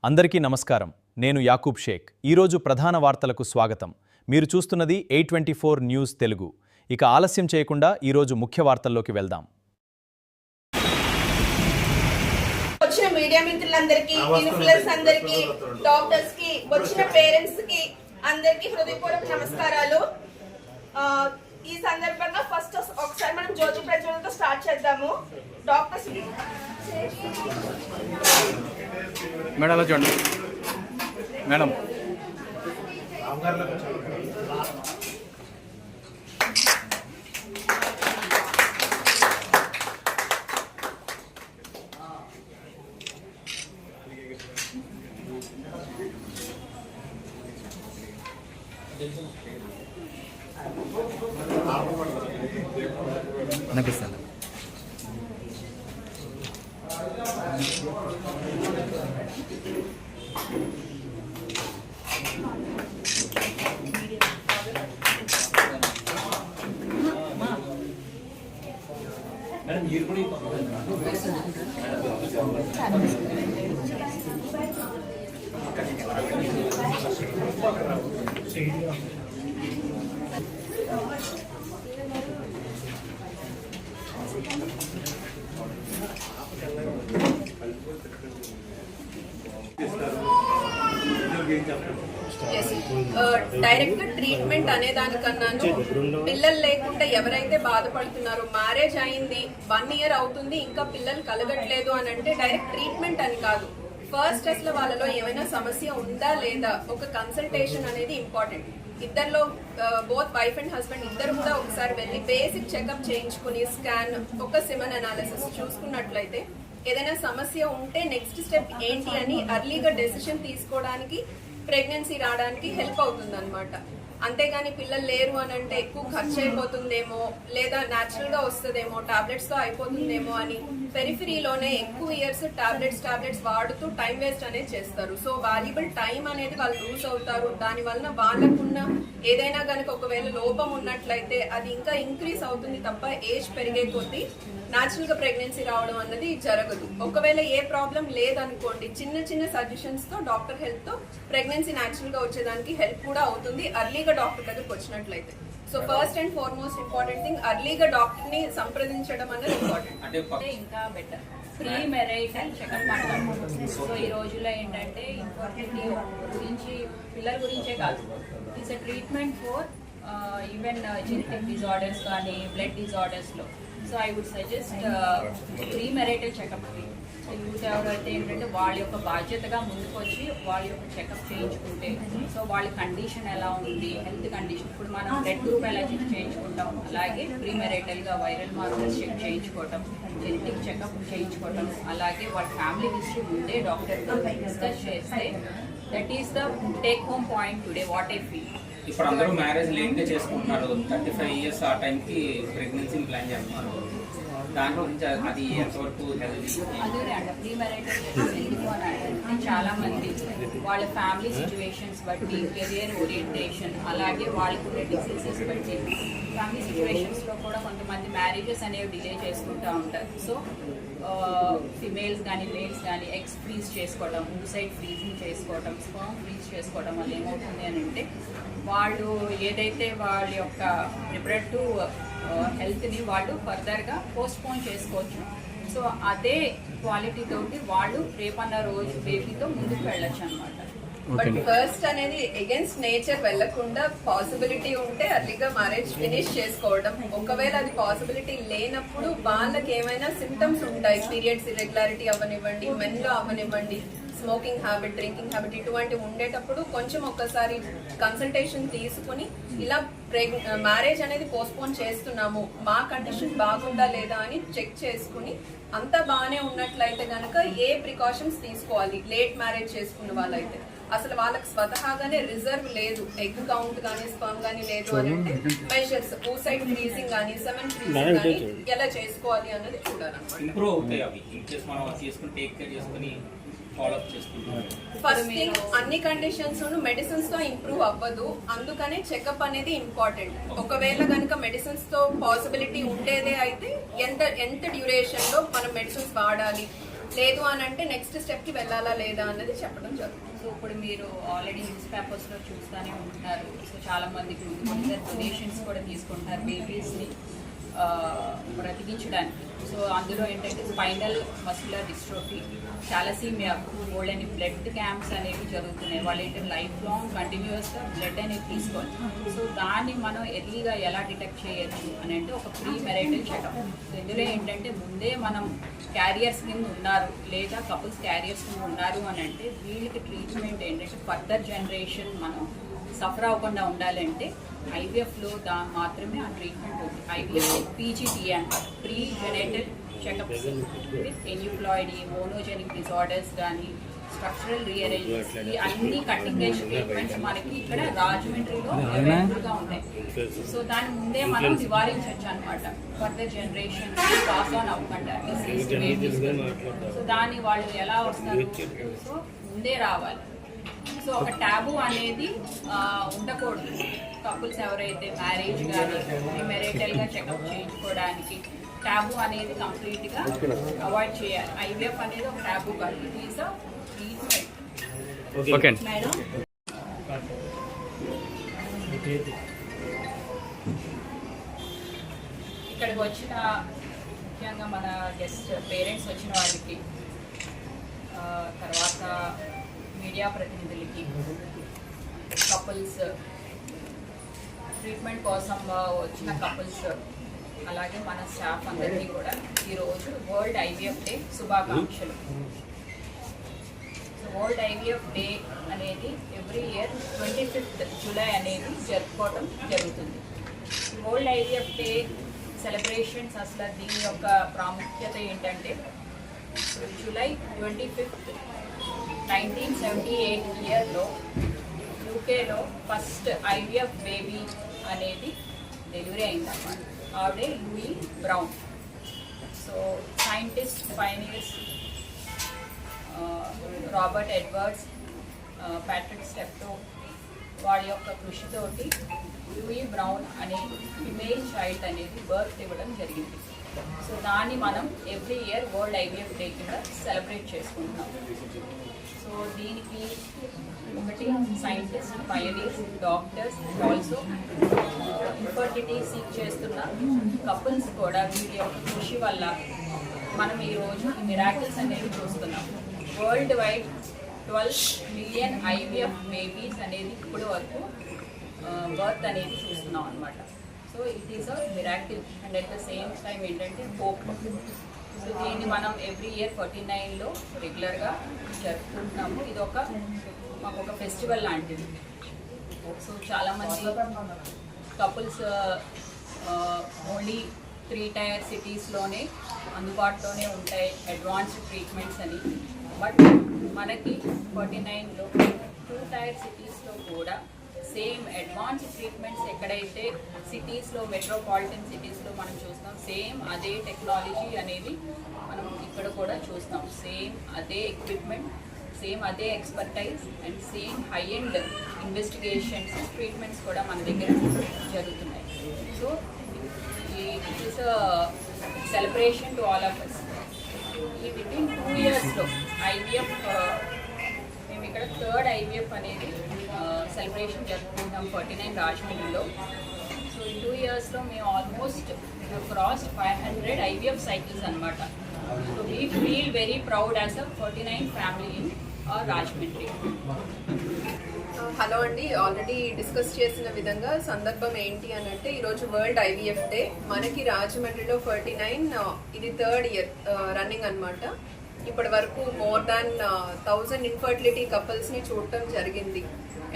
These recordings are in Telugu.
అందరికీ నమస్కారం. నేను యాకూబ్ షేక్. ఈరోజు ప్రధాన వార్తలకు స్వాగతం. మీరు చూస్తున్నది A24 న్యూస్ తెలుగు. ఇక ఆలస్యం చేయకుండా ఈరోజు ముఖ్య వార్తల్లోకి వెళ్దాం. వచ్చిన మీడియా మిత్రులందరికీ, ఇన్ఫ్లుయెన్స్ అందరికీ, డాక్టర్స్ కి, వచ్చిన పేరెంట్స్ కి అందరికీ హృదయపూర్వక నమస్కారాలు. ఈ సందర్భంగా ఫస్ట్ ఒకసారి మనం జ్యోతి ప్రజ్వలనతో స్టార్ట్ చేద్దాము. డాక్టర్స్ మేడం అలా చూడండి. మేడం అనిపిస్తుంది. డైరెక్ట్ ట్రీట్మెంట్ అనే దానికన్నాను పిల్లలు లేకుండా ఎవరైతే బాధపడుతున్నారో, మ్యారేజ్ అయింది 1 year అవుతుంది ఇంకా పిల్లలు కలగట్లేదు అని అంటే డైరెక్ట్ ట్రీట్మెంట్ అని కాదు. ఫస్ట్ అసలు వాళ్ళలో ఏమైనా సమస్య ఉందా లేదా ఒక కన్సల్టేషన్ అనేది ఇంపార్టెంట్. ఇద్దరిలో బోత్ వైఫ్ అండ్ హస్బెండ్ ఇద్దరు కూడా ఒకసారి వెళ్ళి బేసిక్ చెకప్ చేయించుకుని స్కాన్, ఒక సిమన్ అనాలిసిస్ చూసుకున్నట్లయితే ఏదైనా సమస్య ఉంటే నెక్స్ట్ స్టెప్ ఏంటి అని అర్లీగా డెసిషన్ తీసుకోవడానికి, ప్రెగ్నెన్సీ రావడానికి హెల్ప్ అవుతుంది అనమాట. అంతేగాని పిల్లలు లేరు అని అంటే ఎక్కువ ఖర్చు అయిపోతుందేమో, లేదా న్యాచురల్ గా వస్తుందేమో, టాబ్లెట్స్ తో అయిపోతుందేమో అని పెరిఫరీలోనే ఎక్కువ ఇయర్స్ టాబ్లెట్స్ వాడుతూ టైం వేస్ట్ అనేది చేస్తారు. సో వాల్యుబుల్ టైం అనేది వాళ్ళు లూజ్ అవుతారు. దాని వలన వాళ్ళకున్న ఏదైనా కనుక ఒకవేళ లోపం ఉన్నట్లయితే అది ఇంకా ఇంక్రీజ్ అవుతుంది తప్ప ఏజ్ పెరిగే కొద్దీ న్యాచురల్ గా ప్రెగ్నెన్సీ రావడం అన్నది జరగదు. ఒకవేళ ఏ ప్రాబ్లం లేదనుకోండి, చిన్న చిన్న సజెషన్స్ తో, డాక్టర్ హెల్ప్ తో ప్రెగ్నెన్సీ న్యాచురల్ గా వచ్చేదానికి హెల్ప్ కూడా అవుతుంది అర్లీగా డాక్టర్ దగ్గరకు వచ్చినట్లయితే. So first and foremost important thing అర్లీగా డాక్టర్ ని సంప్రదించడం అనేది ఇంపార్టెంట్. ఇంకా బెటర్ ప్రీ మ్యారేజల్ చెకప్ అంటాం. సో ఈ రోజుల్లో ఏంటంటే ఇన్ఫర్టిలిటీ గురించి, పిల్లల గురించే కాదు, it's a treatment for even genetic disorders కానీ బ్లడ్ డిజార్డర్స్లో. So I would suggest premarital checkup. So youth ఎవరైతే ఏంటంటే వాళ్ళ యొక్క బాధ్యతగా ముందుకు వచ్చి వాళ్ళ యొక్క చెకప్ చేయించుకుంటే, సో వాళ్ళ కండిషన్ ఎలా ఉంది, హెల్త్ కండిషన్, ఇప్పుడు మనం బ్లడ్ గ్రూప్ ఎలా చెక్ చేయించుకుంటాం అలాగే ప్రీ మ్యారేటల్గా వైరల్ మార్కర్స్ చెక్ చేయించుకోవటం, జెనెటిక్ చెకప్ చేయించుకోవటం, అలాగే వాళ్ళ ఫ్యామిలీ హిస్టరీ ముందే డాక్టర్తో డిస్కస్ చేస్తే that is the take home point today what I feel. ఇప్పుడు అందరూ మ్యారేజ్ లేట్గా చేసుకుంటున్నారు. 35 years ఆ టైంకి ప్రెగ్నెన్సీ ప్లాన్ చేస్తున్నారు. దాని గురించి అది ఎంతవరకు అదే అండి ప్రీ మ్యారేటల్ ఎందుకు అని అంటే చాలా మంది వాళ్ళ ఫ్యామిలీ సిచ్యువేషన్స్ బట్టి, కెరియర్ ఓరియంటేషన్, అలాగే వాళ్ళకున్న డిసీజెస్ బట్టి ఫ్యామిలీ సిచ్యువేషన్స్లో కూడా కొంతమంది మ్యారేజెస్ అనేవి డిలే చేసుకుంటూ ఉంటారు. సో ఫిమేల్స్ కానీ మేల్స్ కానీ ఎగ్స్ ఫ్రీజ్ చేసుకోవడం, సైడ్ ఫ్రీజింగ్ చేసుకోవడం, స్పర్మ్ ఫ్రీజ్ చేసుకోవడం వల్ల ఏమవుతుంది అని అంటే వాళ్ళు ఏదైతే వాళ్ళ యొక్క రిప్రొడక్టివ్ హెల్త్ని వాళ్ళు ఫర్దర్గా పోస్ట్పోన్ చేసుకోవచ్చు. సో అదే క్వాలిటీ తోటి వాళ్ళు రేపన్న రోజు బేబీతో ముందుకు వెళ్ళొచ్చు అనమాట. బట్ ఫస్ట్ అనేది అగైన్స్ నేచర్ వెళ్లకుండా పాసిబిలిటీ ఉంటే అర్లీగా మ్యారేజ్ ఫినిష్ చేసుకోవడం. ఒకవేళ అది పాసిబిలిటీ లేనప్పుడు వాళ్ళకి ఏమైనా సిమ్టమ్స్ ఉంటాయి, పీరియడ్స్ ఇర్రెగ్యులారిటీ అవ్వనివ్వండి, మెన్లో అవ్వనివ్వండి, స్మోకింగ్ హ్యాబిట్, డ్రింకింగ్ హ్యాబిట్, ఇటువంటివి ఉండేటప్పుడు కొంచెం ఒక్కసారి కన్సల్టేషన్ తీసుకుని ఇలా మ్యారేజ్ అనేది పోస్ట్పోన్ చేస్తున్నాము, మా కండిషన్ బాగుందా లేదా అని చెక్ చేసుకుని అంతా బాగానే ఉన్నట్లయితే కనుక ఏ ప్రికాషన్స్ తీసుకోవాలి. లేట్ మ్యారేజ్ చేసుకున్న వాళ్ళైతే అసలు వాళ్ళకి స్వతహాగానే రిజర్వ్ లేదు, ఎగ్ కౌంట్ కానీ స్పర్మ్ కానీ లేదు అని అంటే మెజర్స్, ఊసైడ్ ఫ్రీజింగ్ కానీ సెమెన్ ఫ్రీజింగ్ కానీ ఎలా చేసుకోవాలి అన్నది చూడాలన్నమాట. ఫస్ట్ థింగ్ అన్ని కండిషన్స్ మెడిసిన్స్ తో ఇంప్రూవ్ అవ్వదు, అందుకనే చెకప్ అనేది ఇంపార్టెంట్. ఒకవేళ కనుక మెడిసిన్స్ తో పాసిబిలిటీ ఉండేదే అయితే ఎంత డ్యూరేషన్ లో మనం మెడిసిన్స్ వాడాలి, లేదు అని అంటే నెక్స్ట్ స్టెప్కి వెళ్ళాలా లేదా అన్నది చెప్పడం జరుగుతుంది. సో ఇప్పుడు మీరు ఆల్రెడీ న్యూస్ పేపర్స్లో చూస్తూనే ఉంటున్నారు. సో చాలా మందికి ముందు డొనేషన్స్ కూడా తీసుకుంటున్నారు బేబీస్ని బ్రతికించడానికి. సో అందులో ఏంటంటే spinal muscular dystrophy, thalassemia, gold and blood camps అనేవి జరుగుతున్నాయి. వాళ్ళు ఏంటంటే లైఫ్ లాంగ్ కంటిన్యూస్గా బ్లడ్ అనేది తీసుకోవాలి. సో దాన్ని మనం ఎర్లీగా ఎలా డిటెక్ట్ చేయొచ్చు అని అంటే ఒక ప్రీ మెరైటల్ చెకప్. సో ఇందులో ఏంటంటే ముందే మనం క్యారియర్స్ కింద ఉన్నారు లేదా కపుల్స్ క్యారియర్స్ కింద ఉన్నారు అని అంటే వీళ్ళకి ట్రీట్మెంట్ ఏంటంటే ఫర్దర్ జనరేషన్ మనం సఫర్ అవ్వకుండా ఉండాలంటే ఐవీఎఫ్లో మాత్రమే ఆ ట్రీట్మెంట్ ఉంది. ఐవీఎఫ్ పీజీటీ అంటారు, pre genetic checkups with aneuploidy, monogenic disorders కానీ స్ట్రక్చరల్ రీఅరేంజ్మెంట్స్, ఈ అన్ని కటింగ్ ఎడ్జ్ ట్రీట్మెంట్స్ మనకి ఇక్కడ రాజమండ్రిలో అవైలబుల్గా ఉంటాయి. సో దాని ముందే మనం నివారించవచ్చు అనమాట, ఫర్దర్ జనరేషన్ పాస్ ఆన్ అవ్వకుండా డిసీజ్ బేబీస్. సో దాన్ని వాళ్ళు ఎలా వస్తారు, సో ముందే రావాలి. సో ఒక ట్యాబు అనేది ఉండకూడదు. కపుల్స్ ఎవరైతే మ్యారేజ్ కానీ ప్రీమెరైటల్గా చెకప్ చేయించుకోవడానికి ట్యాబు అనేది కంప్లీట్గా అవాయిడ్ చేయాలి. ఐవీఎఫ్ అనేది ఒక ట్యాబు కాదు, it is a treatment. Okay madam, ఇక్కడికి వచ్చిన ముఖ్యంగా మన గెస్ట్ పేరెంట్స్ వచ్చిన వాళ్ళకి, తర్వాత మీడియా ప్రతినిధులకి, కపుల్స్ ట్రీట్మెంట్ కోసం వచ్చిన కపుల్స్, అలాగే మన స్టాఫ్ అందరికీ కూడా ఈరోజు వరల్డ్ ఐవీఎఫ్ డే శుభాకాంక్షలు. వరల్డ్ ఐవీఎఫ్ డే అనేది ఎవ్రీ ఇయర్ 25th జూలై అనేది జరుపుకోవడం జరుగుతుంది. వరల్డ్ ఐవీఎఫ్ డే సెలబ్రేషన్స్ అసలు దీని యొక్క ప్రాముఖ్యత ఏంటంటే జూలై 25th 1978 ఇయర్లో యూకేలో ఫస్ట్ ఐవీఎఫ్ బేబీ అనేది డెలివరీ అయిందన్నమాట. ఆవిడే Louis brown. So scientist pioneers Robert Edwards, Patrick Steptoe వాళ్ళ యొక్క కృషితోటి లూయి బ్రౌన్ అనే ఫిమేల్ చైల్డ్ అనేది బర్త్ ఇవ్వడం జరిగింది. సో దాన్ని మనం every year world IVF day కింద సెలబ్రేట్ చేసుకుంటున్నాం. సో దీనికి ఒకటి scientist, pioneers, doctors, also infertility seek చేస్తున్న కపుల్స్ కూడా వీటి యొక్క కృషి వల్ల మనం ఈరోజు ఈ మిరాకిల్స్ అనేవి చూస్తున్నాం. World wide 12 million IVF babies అనేది ఇప్పుడు వరకు బర్త్ అనేది చూస్తున్నాం అనమాట. So it is a miracle and at the same time ఏంటంటే హోప్. సో దీన్ని మనం ఎవ్రీ ఇయర్ 49లో రెగ్యులర్గా జరుపుకుంటున్నాము. ఇది మాకు ఒక ఫెస్టివల్ లాంటిది. సో చాలామంది కపుల్స్ ఓన్లీ 3 tier సిటీస్లోనే అందుబాటులోనే ఉంటాయి అడ్వాన్స్డ్ ట్రీట్మెంట్స్ అని. బట్ మనకి 49లో 2 tier సిటీస్లో కూడా సేమ్ అడ్వాన్స్ ట్రీట్మెంట్స్ ఎక్కడైతే సిటీస్లో మెట్రోపాలిటన్ సిటీస్లో మనం చూస్తాం, సేమ్ అదే టెక్నాలజీ అనేది మనం ఇక్కడ కూడా చూస్తాం. సేమ్ అదే ఎక్విప్మెంట్, సేమ్ అదే expertise and same high end investigations, treatments కూడా మన దగ్గర జరుగుతున్నాయి. So it is a celebration to all of us. ఈ వితిన్ 2 yearsలో ఐవీఎఫ్ మేము ఇక్కడ 3rd ఐవీఎఫ్ అనేది సెలబ్రేషన్ జరుపుకుంటాం 49 రాజమండ్రిలో. సో ఈ 2 yearsలో మేము ఆల్మోస్ట్ క్రాస్ 500 ఐవీఎఫ్ సైకిల్స్ అనమాట. So we feel very proud as a 49 family in Rajahmundry. Hello అండి, ఆల్రెడీ డిస్కస్ చేసిన విధంగా సందర్భం ఏంటి అని అంటే ఈరోజు వరల్డ్ ఐవీఎఫ్ డే. మనకి రాజమండ్రిలో 49 ఇది 3rd year రన్నింగ్ అనమాట. ఇప్పటి వరకు మోర్ దాన్ 1000 ఇన్ఫర్టిలిటీ కపుల్స్ని చూడటం జరిగింది.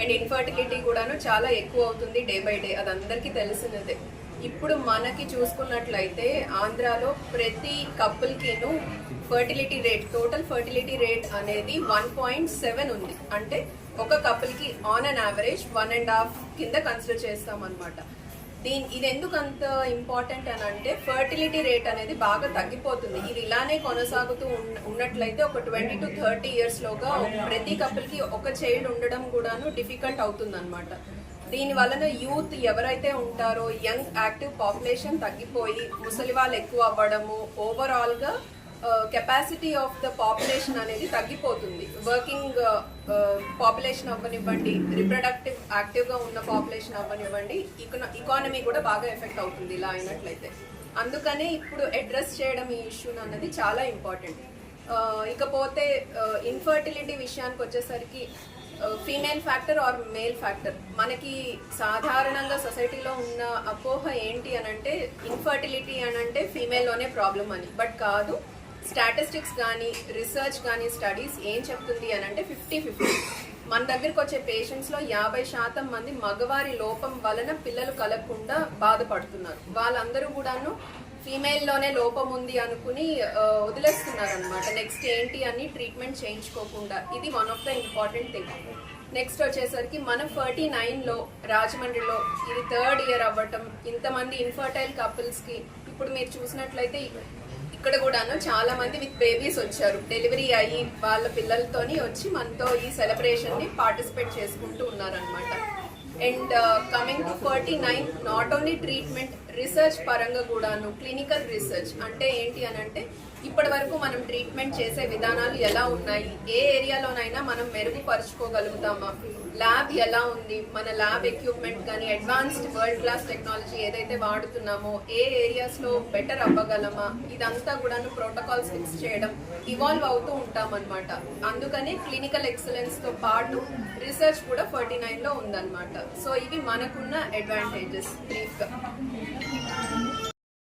అండ్ ఇన్ఫర్టిలిటీ కూడాను చాలా ఎక్కువ అవుతుంది డే బై డే, అది అందరికీ తెలిసినదే. ఇప్పుడు మనకి చూసుకున్నట్లయితే ఆంధ్రాలో ప్రతి కపుల్కిను fertility rate, total fertility rate అనేది 1.7 ఉంది. అంటే ఒక కపుల్కి ఆన్ అన్ యావరేజ్ 1.5 కింద కన్సిడర్ చేస్తామన్నమాట. ఇది ఎందుకు అంత ఇంపార్టెంట్ అని అంటే ఫర్టిలిటీ రేట్ అనేది బాగా తగ్గిపోతుంది. ఇది ఇలానే కొనసాగుతూ ఉన్నట్లయితే ఒక 20 to 30 yearsలోగా ప్రతి కపుల్కి ఒక చైల్డ్ ఉండడం కూడాను డిఫికల్ట్ అవుతుంది అనమాట. దీని వలన యూత్ ఎవరైతే ఉంటారో యంగ్ యాక్టివ్ పాపులేషన్ తగ్గిపోయి ముసలి వాళ్ళు ఎక్కువ అవ్వడము, ఓవరాల్గా కెపాసిటీ ఆఫ్ ద పాపులేషన్ అనేది తగ్గిపోతుంది. వర్కింగ్ పాపులేషన్ అవ్వనివ్వండి, రిప్రొడక్టివ్ యాక్టివ్గా ఉన్న పాపులేషన్ అవ్వనివ్వండి, ఇకానమీ కూడా బాగా ఎఫెక్ట్ అవుతుంది ఇలా అయినట్లయితే. అందుకనే ఇప్పుడు అడ్రస్ చేయడం ఈ ఇష్యూ అన్నది చాలా ఇంపార్టెంట్. ఇకపోతే ఇన్ఫర్టిలిటీ విషయానికి వచ్చేసరికి female factor or male factor, మనకి సాధారణంగా సొసైటీలో ఉన్న అపోహ ఏంటి అనంటే ఇన్ఫర్టిలిటీ అనంటే ఫీమేల్లోనే ప్రాబ్లం అని. బట్ కాదు, స్టాటిస్టిక్స్ కానీ రీసెర్చ్ కానీ స్టడీస్ ఏం చెప్తుంది అనంటే 50-50. మన దగ్గరికి వచ్చే పేషెంట్స్లో 50% మంది మగవారి లోపం వలన పిల్లలు కలగకుండా బాధపడుతున్నారు. వాళ్ళందరూ కూడాను ఫీమేల్లోనే లోపం ఉంది అనుకుని వదిలేస్తున్నారు అనమాట. నెక్స్ట్ ఏంటి అని ట్రీట్మెంట్ చేయించుకోకుండా. ఇది one of the important thing. Next వచ్చేసరికి మనం 49లో రాజమండ్రిలో ఇది 3rd ఇయర్ అవ్వటం, ఇంతమంది ఇన్ఫర్టైల్ కపుల్స్కి ఇప్పుడు మీరు చూసినట్లయితే ఇక్కడ కూడాను చాలా మంది విత్ బేబీస్ వచ్చారు. డెలివరీ అయ్యి వాళ్ళ పిల్లలతోని వచ్చి మనతో ఈ సెలబ్రేషన్ని పార్టిసిపేట్ చేసుకుంటూ ఉన్నారనమాట. And coming to 49, not only treatment, research పరంగా కూడాను క్లినికల్ రీసెర్చ్ అంటే ఏంటి అని అంటే ఇప్పటి వరకు మనం ట్రీట్మెంట్ చేసే విధానాలు ఎలా ఉన్నాయి, ఏ ఏరియాలోనైనా మనం మెరుగుపరుచుకోగలుగుతామా, ల్యాబ్ ఎలా ఉంది, మన ల్యాబ్ ఎక్విప్మెంట్ కానీ అడ్వాన్స్డ్ వరల్డ్ క్లాస్ టెక్నాలజీ ఏదైతే వాడుతున్నామో ఏ ఏరియాస్లో బెటర్ అవ్వగలమా, ఇదంతా కూడాను ప్రోటోకాల్స్ ఫిక్స్ చేయడం, ఇవాల్వ్ అవుతూ ఉంటాం అనమాట. అందుకనే క్లినికల్ ఎక్సలెన్స్తో పాటు రీసెర్చ్ కూడా 49లో ఉందన్నమాట. సో ఇవి మనకున్న అడ్వాంటేజెస్ బ్రీఫ్గా.